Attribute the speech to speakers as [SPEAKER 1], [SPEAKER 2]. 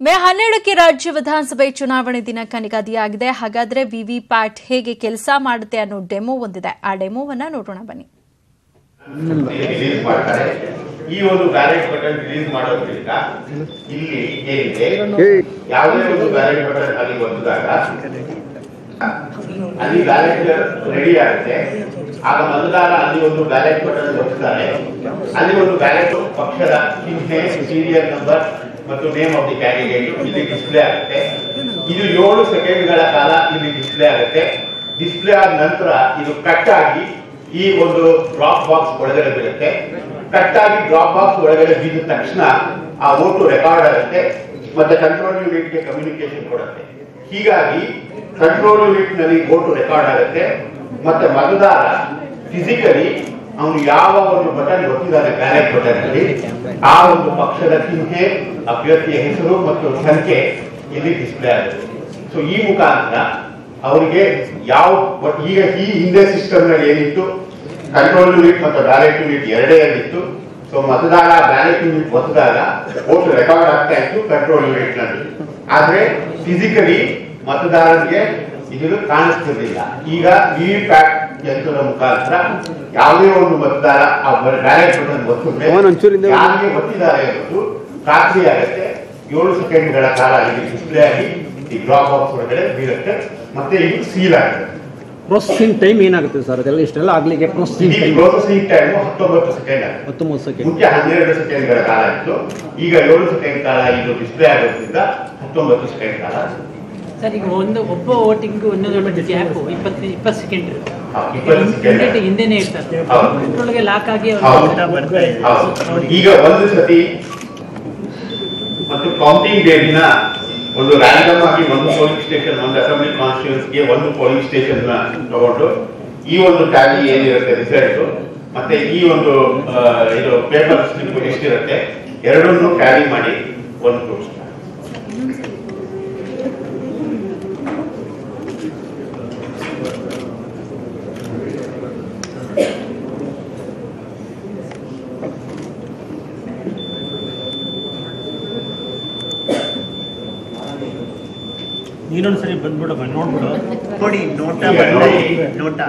[SPEAKER 1] ಮೇ 12ಕ್ಕೆ ರಾಜ್ಯ ವಿಧಾನಸಭೆ ಚುನಾವಣೆ ದಿನಾಂಕ ನಿಗದಿಯಾಗಿದೆ. ಹಾಗಾದ್ರೆ ವಿವಿಪ್ಯಾಟ್ ಹೇಗೆ ಕೆಲಸ ಮಾಡುತ್ತೆ ಅನ್ನೋ ಡೆಮೋ ಒಂದಿದೆ. ಆ ಡೆಮೋವನ್ನ ನೋಡೋಣ ಬನ್ನಿ.
[SPEAKER 2] ಈ ಒಂದು ಬ್ಯಾಲೆಟ್ ಬಟನ್ ರಿಲೀಸ್ ಮಾಡೋದ್ರಿಂದ ಇಲ್ಲಿ ಏನಿದೆ, ಯಾವುದೇ ಒಂದು ಬ್ಯಾಲೆಟ್ ಬಟನ್ ಅಲ್ಲಿ ಒತ್ತಿದಾಗ ಅಲ್ಲಿ ಬ್ಯಾಲೆಟ್ ರೆಡಿ ಆಗುತ್ತೆ. ಆಗ ಮತದಾರ ಅಲ್ಲಿ ಒಂದು ಬ್ಯಾಲೆಟ್ ಬಟನ್ ಒತ್ತಿದ್ದಾರೆ. ಅಲ್ಲಿ ಒಂದು ಬ್ಯಾಲೆಟ್ ಪಕ್ಷದ ಚಿಹ್ನೆ, ಸೀರಿಯಲ್ ನಂಬರ್ ಮತ್ತು ನೇಮ್ ಆಫ್ ದಿ ಕ್ಯಾಂಡಿಡೇಟ್ ಇಲ್ಲಿ ಡಿಸ್ಪ್ಲೇ ಆಗುತ್ತೆ. ಇದು 7 ಸೆಕೆಂಡ್ಗಳ ಕಾಲ ಇಲ್ಲಿ ಡಿಸ್ಪ್ಲೇ ಆಗುತ್ತೆ. ಡಿಸ್ಪ್ಲೇ ಆದ ನಂತರ ಇದು ಕಟ್ ಆಗಿ ಈ ಒಂದು ಡ್ರಾಪ್ ಬಾಕ್ಸ್ ಒಳಗಡೆ ಬೀಳುತ್ತೆ. ಕಟ್ ಆಗಿ ಡ್ರಾಪ್ ಬಾಕ್ಸ್ ಒಳಗಡೆ ಬಿದ್ದ ತಕ್ಷಣ ಆ ವೋಟು ರೆಕಾರ್ಡ್ ಆಗುತ್ತೆ ಮತ್ತೆ ಕಂಟ್ರೋಲ್ ಯೂನಿಟ್ ಗೆ ಕಮ್ಯುನಿಕೇಶನ್ ಕೊಡುತ್ತೆ. ಹೀಗಾಗಿ ಕಂಟ್ರೋಲ್ ಯೂನಿಟ್ ನಲ್ಲಿ ವೋಟು ರೆಕಾರ್ಡ್ ಆಗುತ್ತೆ ಮತ್ತೆ ಮತದಾರ ಫಿಸಿಕಲಿ ಅವನು ಯಾವ ಒಂದು ಬಟನ್ ಒತ್ತಿದ್ದಾನೆ ಬ್ಯಾಲೆಟ್ ಬಟನ್ ಅಲ್ಲಿ ಆ ಒಂದು ಪಕ್ಷದ ಚಿಹ್ನೆ, ಅಭ್ಯರ್ಥಿಯ ಹೆಸರು ಮತ್ತು ಸಂಖ್ಯೆ ಇಲ್ಲಿ ಡಿಸ್ಪ್ಲೇ ಆಗುತ್ತೆ. ಸೊ ಈ ಮುಖಾಂತರ ಅವರಿಗೆ ಯಾವ ಈಗ ಈ ಹಿಂದೆ ಸಿಸ್ಟಮ್ ನಲ್ಲಿ ಏನಿತ್ತು, ಕಂಟ್ರೋಲ್ ಯೂನಿಟ್ ಮತ್ತು ಬ್ಯಾಲೆಟ್ ಯೂನಿಟ್ ಎರಡೇ ಇತ್ತು. ಸೊ ಮತದಾರ ಬ್ಯಾಲೆಟ್ ಯೂನಿಟ್ ಒತ್ತಿದಾಗ ವೋಟ್ ರೆಕಾರ್ಡ್ ಆಗ್ತಾ ಇತ್ತು ಕಂಟ್ರೋಲ್ ಯೂನಿಟ್ ನಲ್ಲಿ. ಆದ್ರೆ ಫಿಸಿಕಲಿ ಮತದಾರರಿಗೆ ಇದು ಕಾಣಿಸ್ತಿರ್ಲಿಲ್ಲ. ಈಗ ವಿವಿಪ್ಯಾಟ್ ಯಂತ್ರದ ಮುಖಾಂತರ ಯಾವುದೇ ಒಂದು ಮತದಾರ ಆ ಬ್ಯಾಲೆಟ್ ಬಟನ್ ಒತ್ತಿದ್ರೆ ಯಾರಿಗೆ ಒತ್ತಿದ್ದಾರೆ ಅನ್ನೋದು ಖಾತ್ರಿ ಆಗುತ್ತೆ. 7 ಸೆಕೆಂಡ್ಗಳ ಕಾಲ ಇಲ್ಲಿ ಡಿಸ್ಪ್ಲೇ ಆಗಿ ಈ ಡ್ರಾಪ್ ಬಾಕ್ಸ್ ಒಳಗಡೆ ಬೀಳುತ್ತೆ ಮತ್ತೆ ಇದು ಸೀಲ್ ಆಗುತ್ತೆ.
[SPEAKER 3] ಪ್ರೊಸೆಸಿಂಗ್ ಟೈಮ್ ಏನಾಗುತ್ತೆ ಸರ್? ಅದೆಲ್ಲ ಇಷ್ಟೆಲ್ಲ ಆಗ್ಲಿಕ್ಕೆ ಪ್ರೊಸೆಸಿಂಗ್ ಟೈಮ್ 19 ಸೆಕೆಂಡ್ ಆಗುತ್ತೆ.
[SPEAKER 2] ಮುಖ್ಯ 12 ಸೆಕೆಂಡ್ಗಳ ಕಾಲ ಇತ್ತು. ಈಗ 7 ಸೆಕೆಂಡ್ ಕಾಲ ಇದು ಡಿಸ್ಪ್ಲೇ ಆಗೋದ್ರಿಂದ 19 ಸೆಕೆಂಡ್ ಕಾಲ.
[SPEAKER 4] ಸರ್, ಈಗ ಒಬ್ಬ ವೋಟಿಂಗ್ ಇನ್ನೊಂದು ಗ್ಯಾಪ್ 20 ಸೆಕೆಂಡ್ ಇರುತ್ತೆ. ಹಿಂದೆನೇ ಇರ್ತಾರೆ, ಅಷ್ಟರೊಳಗೆ ಲಾಕ್ ಆಗಿ
[SPEAKER 2] ಈಗ ಒಂದು ಸತಿ ಮತ್ತು ಕೌಂಟಿಂಗ್ ಡೇ ದಿನ ಒಂದು ರ್ಯಾಂಡಮ್ ಆಗಿ ಒಂದು ಪೋಲಿಂಗ್ ಸ್ಟೇಷನ್, ಒಂದು ಅಸೆಂಬ್ಲಿ ಕಾನ್ಸ್ಟಿಟ್ಯೂನ್ಸ್ಗೆ ಒಂದು ಪೋಲಿಂಗ್ ಸ್ಟೇಷನ್ ತಗೊಂಡು ಈ ಒಂದು ಟ್ಯಾಲಿ ಏನಿರುತ್ತೆ ರಿಸಲ್ಟ್ ಮತ್ತೆ ಈ ಒಂದು ಇದು ಪೇಪರ್ ಸ್ಲಿಪ್ ಎಷ್ಟಿರುತ್ತೆ ಎರಡನ್ನೂ ಕ್ಯಾರಿ ಮಾಡಿ ಒಂದು ತೋರಿಸ್ತಾರೆ.
[SPEAKER 5] ನೀನೊಂದ್ಸರಿ ಬಂದ್ಬಿಡಮ್ಮ, ನೋಡ್ಬಿಡು.
[SPEAKER 6] ನೋಡಿ ನೋಟ ನೋಟ